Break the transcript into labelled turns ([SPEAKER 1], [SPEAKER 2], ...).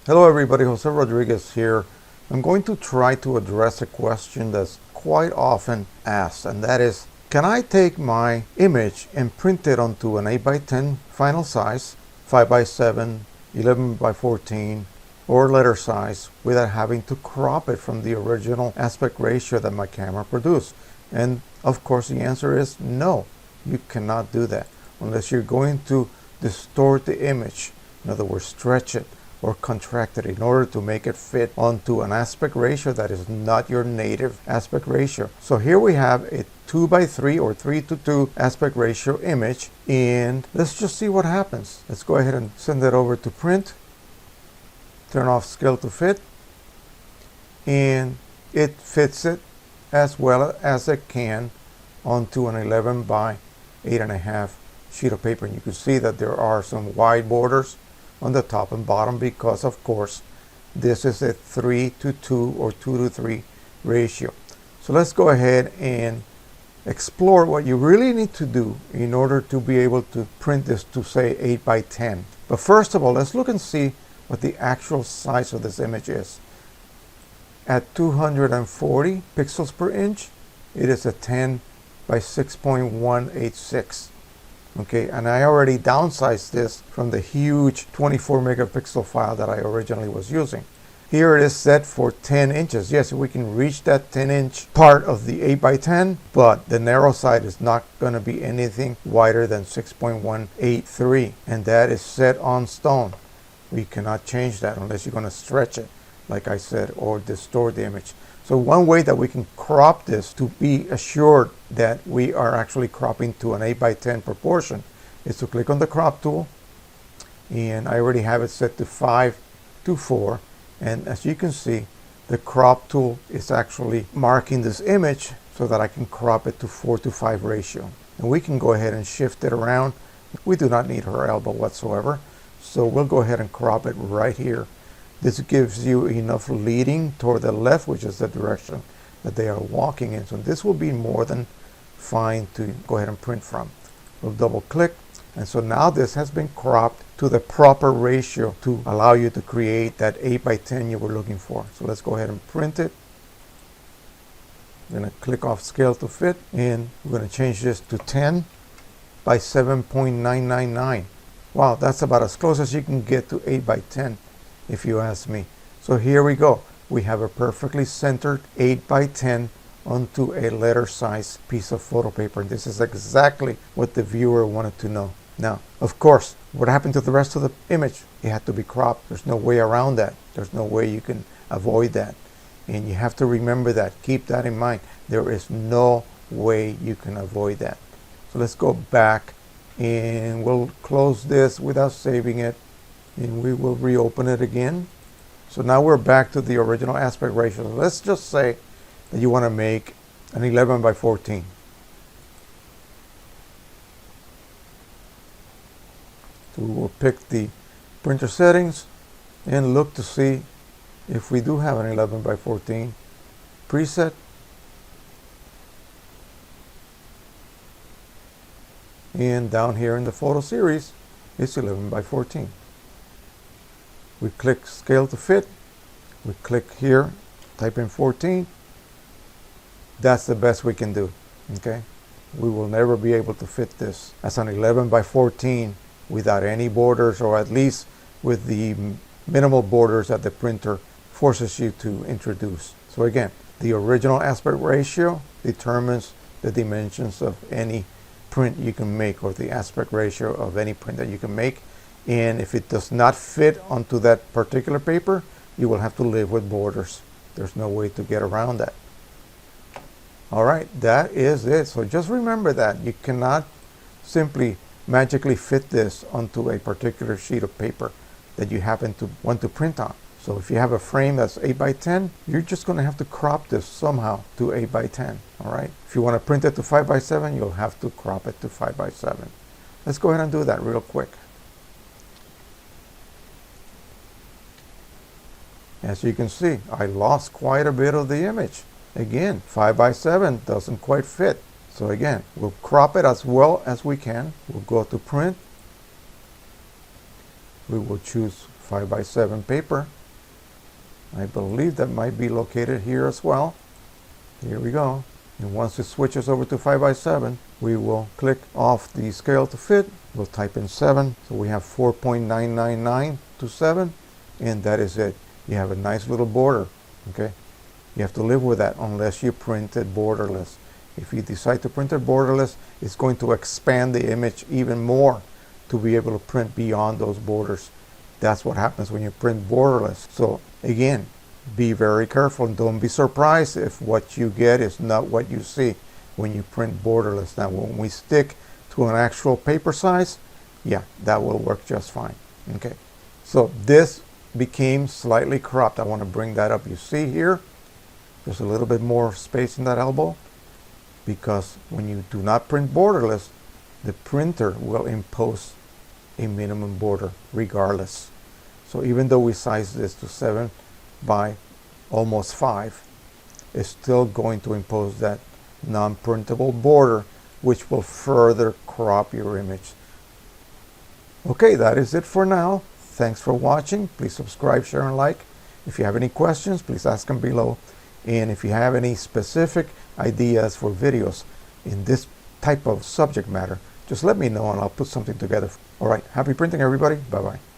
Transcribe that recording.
[SPEAKER 1] Hello everybody, Jose Rodriguez here. I'm going to try to address a question that's quite often asked, and that is, can I take my image and print it onto an 8x10 final size, 5x7, 11x14, or letter size without having to crop it from the original aspect ratio that my camera produced? And of course the answer is no, you cannot do that unless you're going to distort the image. In other words, stretch it or contract it in order to make it fit onto an aspect ratio that is not your native aspect ratio. So here we have a 2x3 or 3:2 aspect ratio image, and let's just see what happens. Let's go ahead and send it over to print, turn off scale to fit, and it fits it as well as it can onto an 11 by 8.5 sheet of paper. And you can see that there are some wide borders on the top and bottom because, of course, this is a 3:2 or 2:3 ratio. So let's go ahead and explore what you really need to do in order to be able to print this to, say, 8x10. But first of all, let's look and see what the actual size of this image is. At 240 pixels per inch, it is a 10 by 6.186. Okay, and I already downsized this from the huge 24 megapixel file that I originally was using. Here it is set for 10 inches. Yes, we can reach that 10-inch part of the 8x10, but the narrow side is not going to be anything wider than 6.183, and that is set on stone. We cannot change that unless you're going to stretch it, like I said, or distort the image. So one way that we can crop this to be assured that we are actually cropping to an 8x10 proportion is to click on the crop tool, and I already have it set to 5:4, and as you can see, the crop tool is actually marking this image so that I can crop it to 4:5 ratio. And we can go ahead and shift it around. We do not need her elbow whatsoever, so we'll go ahead and crop it right here. This gives you enough leading toward the left, which is the direction that they are walking in. So this will be more than fine to go ahead and print from. We'll double click. And so now this has been cropped to the proper ratio to allow you to create that 8x10 you were looking for. So let's go ahead and print it. I'm going to click off scale to fit, and we're going to change this to 10 by 7.999. Wow, that's about as close as you can get to 8x10. If you ask me. So here we go. We have a perfectly centered 8x10 onto a letter size piece of photo paper. And this is exactly what the viewer wanted to know. Now, of course, what happened to the rest of the image? It had to be cropped. There's no way around that. There's no way you can avoid that. And you have to remember that. Keep that in mind. There is no way you can avoid that. So let's go back and we'll close this without saving it. And we will reopen it again. So now we're back to the original aspect ratio. So let's just say that you want to make an 11x14. So we will pick the printer settings and look to see if we do have an 11x14 preset. And down here in the photo series, it's 11x14. We click scale to fit, we click here, type in 14. That's the best we can do, okay? We will never be able to fit this as an 11x14 without any borders, or at least with the minimal borders that the printer forces you to introduce. So again, the original aspect ratio determines the dimensions of any print you can make, or the aspect ratio of any print that you can make. And if it does not fit onto that particular paper, you will have to live with borders. There's no way to get around that. All right, that is it. So just remember that you cannot simply magically fit this onto a particular sheet of paper that you happen to want to print on. So if you have a frame that's 8x10, you're just going to have to crop this somehow to 8x10. All right. If you want to print it to 5x7, you'll have to crop it to 5x7. Let's go ahead and do that real quick. As you can see, I lost quite a bit of the image. Again, 5x7 doesn't quite fit. So again, we'll crop it as well as we can. We'll go to print. We will choose 5x7 paper. I believe that might be located here as well. Here we go. And once it switches over to 5x7, we will click off the scale to fit. We'll type in 7. So we have 4.999 to 7. And that is it. You have a nice little border. Okay. You have to live with that unless you print it borderless. If you decide to print it borderless, it's going to expand the image even more to be able to print beyond those borders. That's what happens when you print borderless. So again, be very careful and don't be surprised if what you get is not what you see when you print borderless. Now when we stick to an actual paper size, yeah, that will work just fine. Okay, so this became slightly cropped. I want to bring that up. You see here, there's a little bit more space in that elbow, because when you do not print borderless, the printer will impose a minimum border regardless. So even though we size this to 7 by almost 5, it's still going to impose that non-printable border, which will further crop your image. Okay, that is it for now. Thanks for watching. Please subscribe, share, and like. If you have any questions, please ask them below. And if you have any specific ideas for videos in this type of subject matter, just let me know and I'll put something together. All right, happy printing, everybody. Bye-bye.